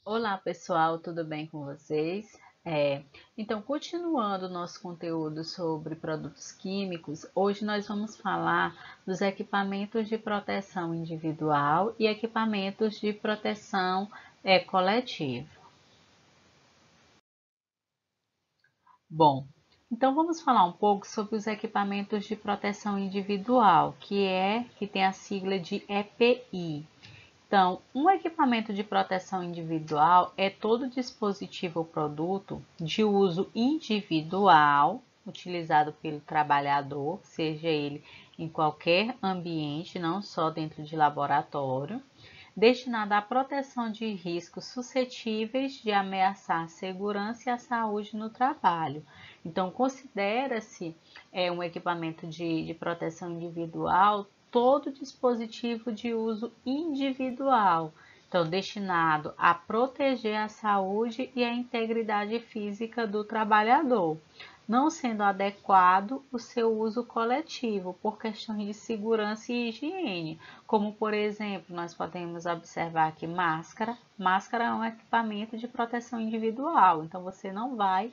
Olá pessoal, tudo bem com vocês? Então, continuando o nosso conteúdo sobre produtos químicos, hoje nós vamos falar dos equipamentos de proteção individual e equipamentos de proteção coletiva. Bom, então vamos falar um pouco sobre os equipamentos de proteção individual, que tem a sigla de EPI. Então, um equipamento de proteção individual é todo dispositivo ou produto de uso individual utilizado pelo trabalhador, seja ele em qualquer ambiente, não só dentro de laboratório, destinado à proteção de riscos suscetíveis de ameaçar a segurança e a saúde no trabalho. Então, considera-se um equipamento de proteção individual todo dispositivo de uso individual, então destinado a proteger a saúde e a integridade física do trabalhador, não sendo adequado o seu uso coletivo por questões de segurança e higiene, como por exemplo, nós podemos observar que máscara é um equipamento de proteção individual, então você não vai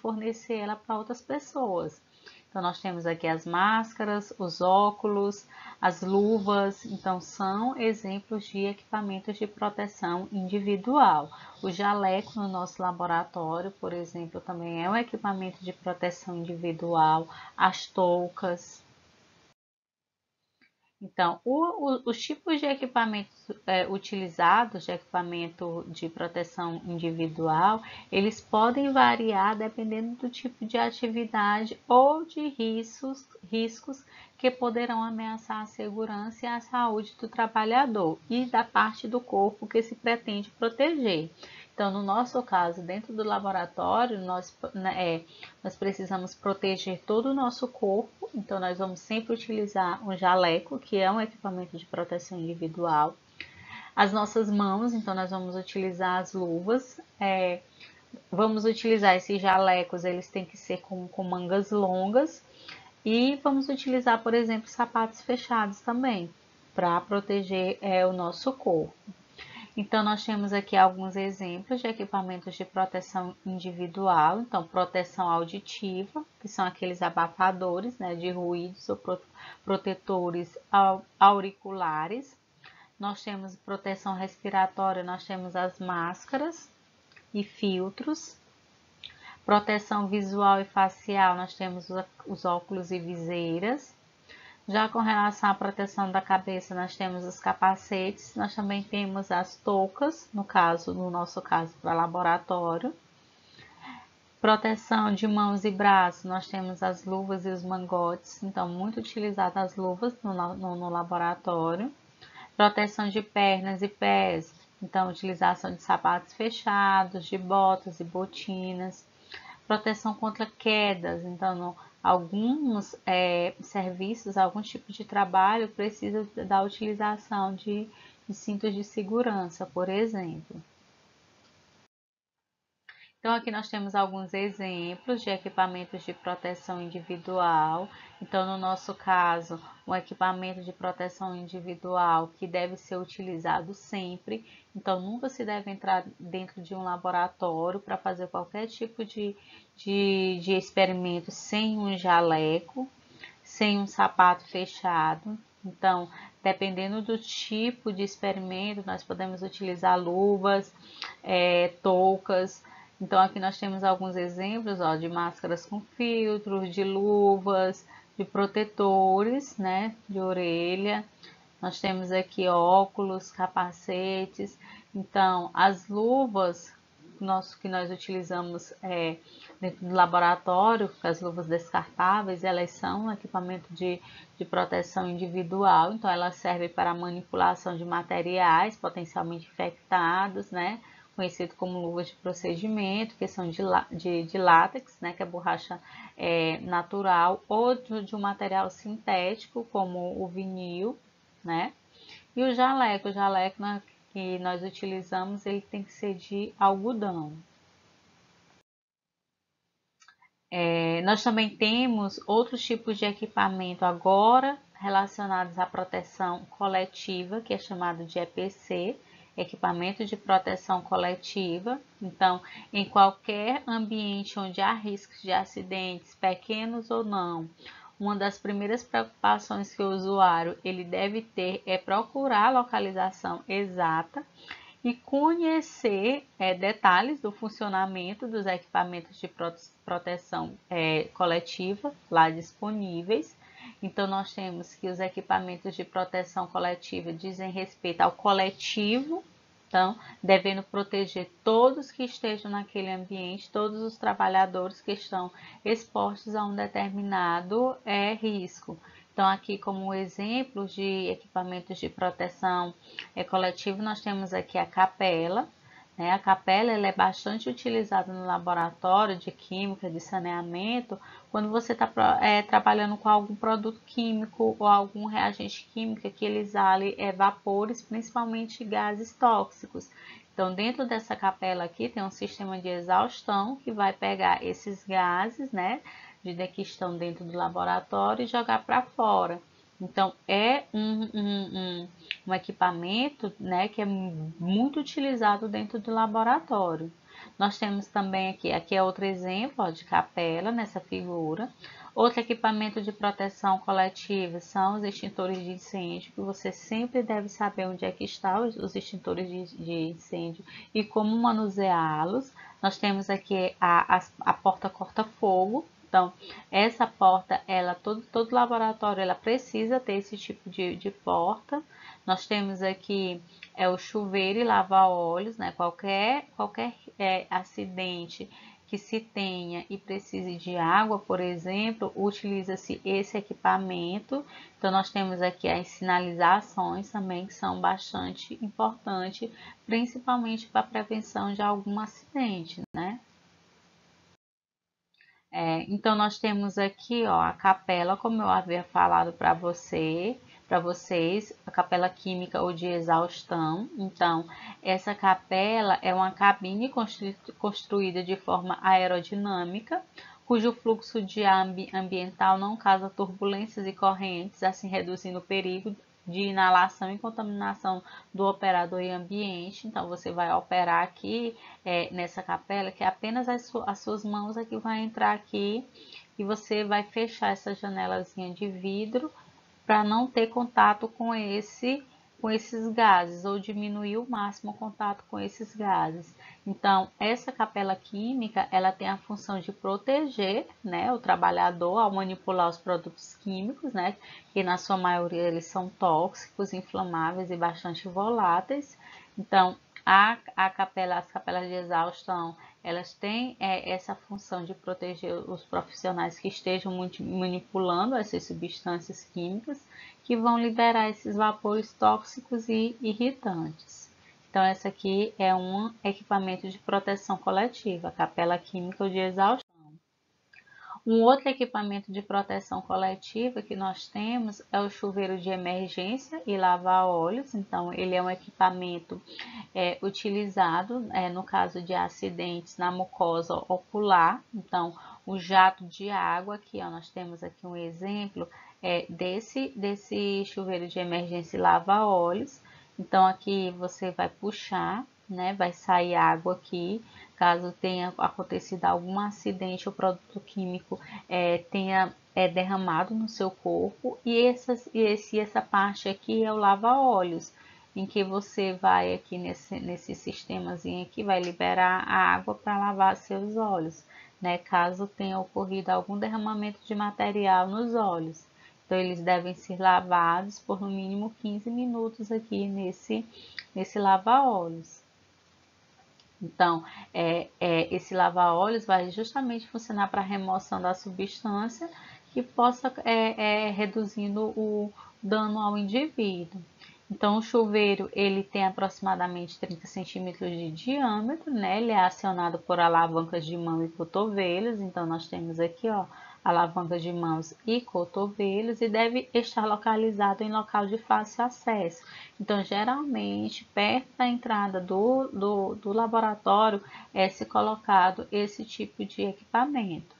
fornecer ela para outras pessoas. Então, nós temos aqui as máscaras, os óculos, as luvas. Então, são exemplos de equipamentos de proteção individual. O jaleco no nosso laboratório, por exemplo, também é um equipamento de proteção individual. As toucas. Então, os tipos de equipamentos utilizados, de equipamento de proteção individual, eles podem variar dependendo do tipo de atividade ou de riscos que poderão ameaçar a segurança e a saúde do trabalhador e da parte do corpo que se pretende proteger. Então, no nosso caso, dentro do laboratório, nós precisamos proteger todo o nosso corpo, então nós vamos sempre utilizar um jaleco, que é um equipamento de proteção individual. As nossas mãos, então nós vamos utilizar as luvas, vamos utilizar esses jalecos, eles têm que ser com mangas longas, e vamos utilizar, por exemplo, sapatos fechados também, para proteger o nosso corpo. Então, nós temos aqui alguns exemplos de equipamentos de proteção individual. Então, proteção auditiva, que são aqueles abafadores, né, de ruídos ou protetores auriculares. Nós temos proteção respiratória, nós temos as máscaras e filtros. Proteção visual e facial, nós temos os óculos e viseiras. Já com relação à proteção da cabeça, nós temos os capacetes, nós também temos as toucas, no nosso caso, para laboratório. Proteção de mãos e braços, nós temos as luvas e os mangotes, então muito utilizadas as luvas no laboratório. Proteção de pernas e pés, então utilização de sapatos fechados, de botas e botinas. Proteção contra quedas, então alguns serviços, algum tipo de trabalho precisa da utilização de cintos de segurança, por exemplo. Então, aqui nós temos alguns exemplos de equipamentos de proteção individual. Então, no nosso caso, um equipamento de proteção individual que deve ser utilizado sempre. Então, nunca se deve entrar dentro de um laboratório para fazer qualquer tipo de experimento sem um jaleco, sem um sapato fechado. Então, dependendo do tipo de experimento, nós podemos utilizar luvas, toucas. Então, aqui nós temos alguns exemplos de máscaras com filtros, de luvas, de protetores, né, de orelha. Nós temos aqui óculos, capacetes. Então, as luvas que nós utilizamos dentro do laboratório, as luvas descartáveis, elas são um equipamento de proteção individual. Então, elas servem para a manipulação de materiais potencialmente infectados, né? Conhecido como luvas de procedimento, que são de látex, né, que é borracha natural, ou de um material sintético, como o vinil, né? E o jaleco que nós utilizamos, ele tem que ser de algodão. Nós também temos outros tipos de equipamento agora relacionados à proteção coletiva, que é chamado de EPC. equipamento de proteção coletiva. Então, em qualquer ambiente onde há riscos de acidentes, pequenos ou não, uma das primeiras preocupações que o usuário ele deve ter é procurar a localização exata e conhecer detalhes do funcionamento dos equipamentos de proteção coletiva lá disponíveis. Então, nós temos que os equipamentos de proteção coletiva dizem respeito ao coletivo, então, devendo proteger todos que estejam naquele ambiente, todos os trabalhadores que estão expostos a um determinado risco. Então, aqui como exemplos de equipamentos de proteção coletivo, nós temos aqui a capela. Né? A capela ela é bastante utilizada no laboratório de química, de saneamento, quando você está trabalhando com algum produto químico ou algum reagente químico que ele exale vapores, principalmente gases tóxicos. Então, dentro dessa capela aqui tem um sistema de exaustão que vai pegar esses gases, né, que estão dentro do laboratório e jogar para fora. Então, é um equipamento, né, que é muito utilizado dentro do laboratório. Nós temos também aqui é outro exemplo ó, de capela nessa figura. Outro equipamento de proteção coletiva são os extintores de incêndio, que você sempre deve saber onde é que estão os extintores de incêndio e como manuseá-los. Nós temos aqui a porta corta-fogo. Então, essa porta, todo laboratório ela precisa ter esse tipo de porta. Nós temos aqui o chuveiro e lava-óleos, né? Qualquer acidente que se tenha e precise de água, por exemplo, utiliza-se esse equipamento. Então, nós temos aqui as sinalizações também, que são bastante importantes, principalmente para a prevenção de algum acidente, né? Então, nós temos aqui ó, a capela, como eu havia falado para vocês, a capela química ou de exaustão. Então, essa capela é uma cabine construída de forma aerodinâmica, cujo fluxo de ar ambiental não causa turbulências e correntes, assim reduzindo o perigo de inalação e contaminação do operador e ambiente. Então, você vai operar aqui nessa capela, que é apenas as suas mãos aqui vai entrar aqui e você vai fechar essa janelazinha de vidro para não ter contato com esses gases ou diminuir o máximo o contato com esses gases. Então, essa capela química, ela tem a função de proteger, né, o trabalhador ao manipular os produtos químicos, né, que na sua maioria eles são tóxicos, inflamáveis e bastante voláteis. Então, as capelas de exaustão, elas têm essa função de proteger os profissionais que estejam manipulando essas substâncias químicas que vão liberar esses vapores tóxicos e irritantes. Então, essa aqui é um equipamento de proteção coletiva, a capela química ou de exaustão. Um outro equipamento de proteção coletiva que nós temos é o chuveiro de emergência e lava-óleos. Então, ele é um equipamento utilizado no caso de acidentes na mucosa ocular. Então, o jato de água, aqui ó, nós temos aqui um exemplo desse chuveiro de emergência e lava-óleos. Então, aqui você vai puxar, né, vai sair água aqui. Caso tenha acontecido algum acidente, o produto químico tenha derramado no seu corpo. E essa parte aqui é o lava-óleos, em que você vai aqui nesse sistemazinho aqui, vai liberar a água para lavar seus olhos, né? Caso tenha ocorrido algum derramamento de material nos olhos. Então, eles devem ser lavados por no mínimo 15 minutos aqui nesse lava-óleos. Então, esse lava-óleos vai justamente funcionar para a remoção da substância que possa reduzindo o dano ao indivíduo. Então, o chuveiro ele tem aproximadamente 30 centímetros de diâmetro, né? Ele é acionado por alavancas de mão e cotovelos. Então, nós temos aqui, ó, alavancas de mãos e cotovelos e deve estar localizado em local de fácil acesso. Então, geralmente, perto da entrada do laboratório é se colocado esse tipo de equipamento.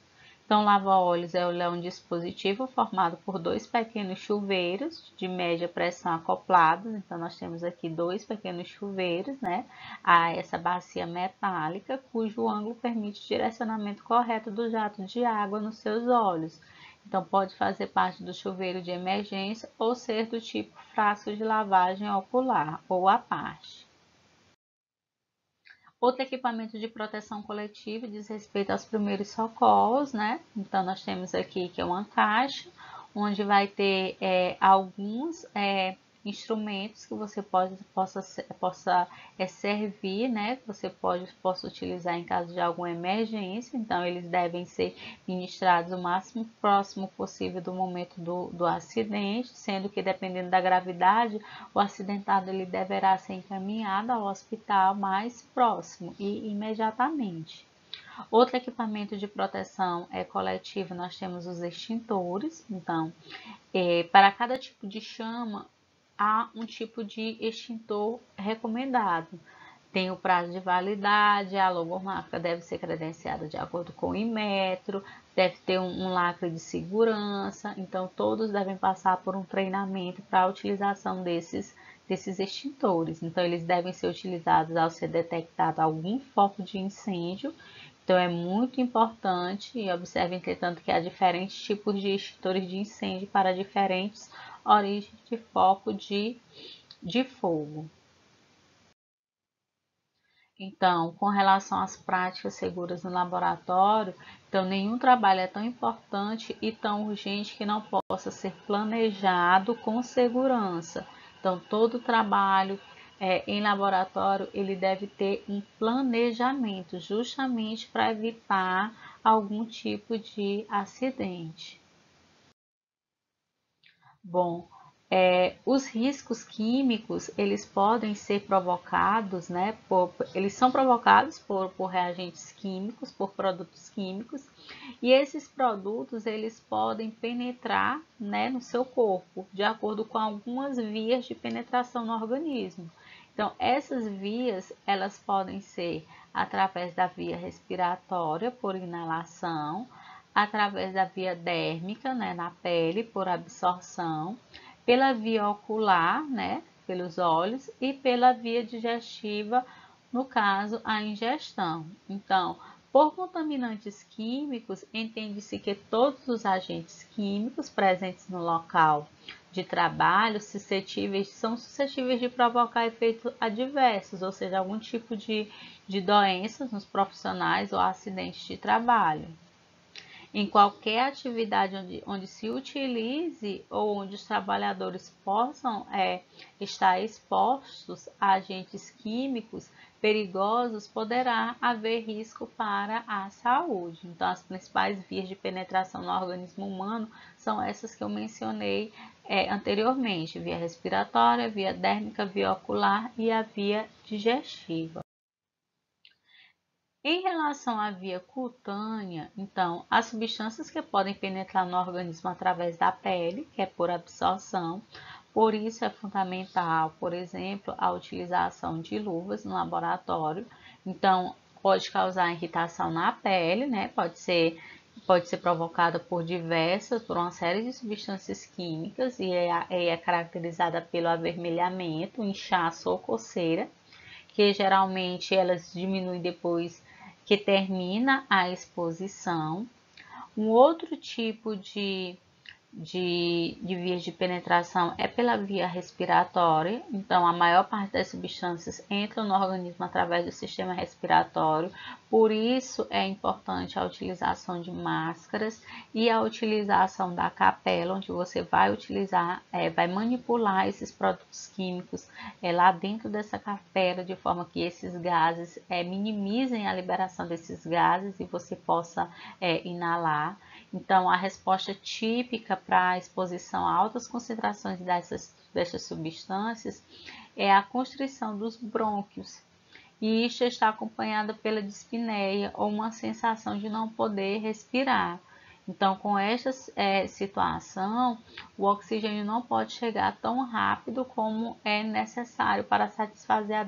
Então, lava-óleos é um dispositivo formado por dois pequenos chuveiros de média pressão acoplados. Então, nós temos aqui dois pequenos chuveiros, né, a essa bacia metálica, cujo ângulo permite o direcionamento correto do jato de água nos seus óleos. Então, pode fazer parte do chuveiro de emergência ou ser do tipo frasco de lavagem ocular ou à parte. Outro equipamento de proteção coletiva diz respeito aos primeiros socorros, né? Então, nós temos aqui que é uma caixa, onde vai ter alguns instrumentos que você possa servir, né? Que você possa utilizar em caso de alguma emergência. Então, eles devem ser ministrados o máximo próximo possível do momento do acidente, sendo que, dependendo da gravidade, o acidentado ele deverá ser encaminhado ao hospital mais próximo e imediatamente. Outro equipamento de proteção coletiva, nós temos os extintores. Então, para cada tipo de chama, há um tipo de extintor recomendado. Tem o prazo de validade, a logomarca deve ser credenciada de acordo com o Inmetro, deve ter um lacre de segurança. Então, todos devem passar por um treinamento para a utilização desses extintores. Então, eles devem ser utilizados ao ser detectado algum foco de incêndio. Então, é muito importante, e observe, entretanto, que há diferentes tipos de extintores de incêndio para diferentes origens de foco de fogo. Então, com relação às práticas seguras no laboratório, então nenhum trabalho é tão importante e tão urgente que não possa ser planejado com segurança. Então, todo trabalho em laboratório ele deve ter um planejamento, justamente para evitar algum tipo de acidente. Bom, os riscos químicos, eles podem ser provocados, né, eles são provocados por reagentes químicos, por produtos químicos, e esses produtos, eles podem penetrar, né, no seu corpo, de acordo com algumas vias de penetração no organismo. Então, essas vias, elas podem ser através da via respiratória, por inalação, através da via dérmica, né, na pele, por absorção, pela via ocular, né, pelos olhos, e pela via digestiva, no caso, a ingestão. Então, por contaminantes químicos, entende-se que todos os agentes químicos presentes no local de trabalho são suscetíveis de provocar efeitos adversos, ou seja, algum tipo de doenças nos profissionais ou acidentes de trabalho. Em qualquer atividade onde se utilize ou onde os trabalhadores possam estar expostos a agentes químicos perigosos, poderá haver risco para a saúde. Então, as principais vias de penetração no organismo humano são essas que eu mencionei anteriormente: via respiratória, via dérmica, via ocular e a via digestiva. Em relação à via cutânea, então, as substâncias que podem penetrar no organismo através da pele, que é por absorção, por isso é fundamental, por exemplo, a utilização de luvas no laboratório. Então, pode causar irritação na pele, né? Pode ser provocada por uma série de substâncias químicas e é caracterizada pelo avermelhamento, inchaço ou coceira, que geralmente elas diminuem depois que termina a exposição. Um outro tipo de vias de penetração é pela via respiratória. Então, a maior parte das substâncias entram no organismo através do sistema respiratório. Por isso, é importante a utilização de máscaras e a utilização da capela, onde você vai vai manipular esses produtos químicos lá dentro dessa capela, de forma que esses gases minimizem a liberação desses gases e você possa inalar. Então, a resposta típica para a exposição a altas concentrações dessas substâncias é a constrição dos brônquios. E isto está acompanhada pela dispneia ou uma sensação de não poder respirar. Então, com esta situação, o oxigênio não pode chegar tão rápido como é necessário para satisfazer a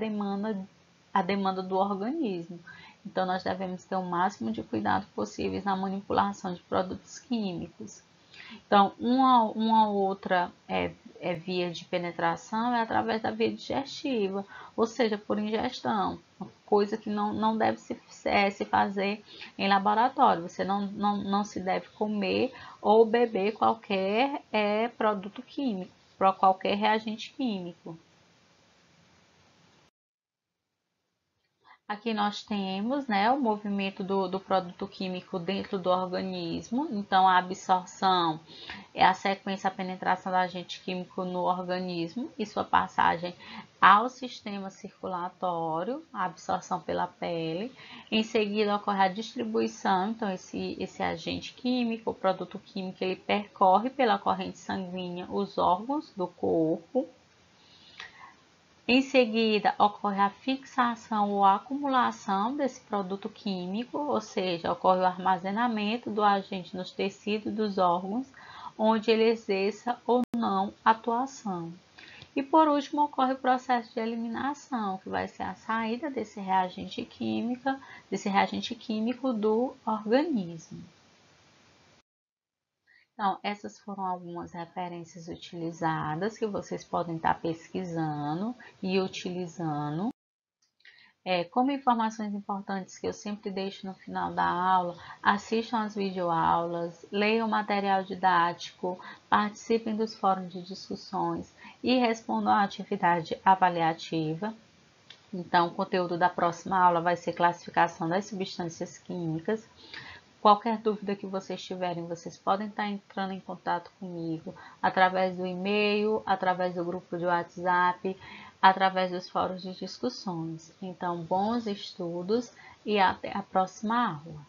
demanda do organismo. Então, nós devemos ter o máximo de cuidado possível na manipulação de produtos químicos. Então, uma outra via de penetração é através da via digestiva, ou seja, por ingestão, coisa que não deve se fazer em laboratório. Você não se deve comer ou beber qualquer produto químico, qualquer reagente químico. Aqui nós temos, né, o movimento do produto químico dentro do organismo. Então, a absorção é a sequência, a penetração do agente químico no organismo e sua passagem ao sistema circulatório, a absorção pela pele. Em seguida, ocorre a distribuição. Então, esse agente químico, o produto químico, ele percorre pela corrente sanguínea os órgãos do corpo. Em seguida, ocorre a fixação ou acumulação desse produto químico, ou seja, ocorre o armazenamento do agente nos tecidos dos órgãos, onde ele exerça ou não atuação. E por último, ocorre o processo de eliminação, que vai ser a saída desse reagente químico do organismo. Então, essas foram algumas referências utilizadas que vocês podem estar pesquisando e utilizando. Como informações importantes que eu sempre deixo no final da aula, assistam às videoaulas, leiam material didático, participem dos fóruns de discussões e respondam à atividade avaliativa. Então, o conteúdo da próxima aula vai ser classificação das substâncias químicas. Qualquer dúvida que vocês tiverem, vocês podem estar entrando em contato comigo através do e-mail, através do grupo de WhatsApp, através dos fóruns de discussões. Então, bons estudos e até a próxima aula.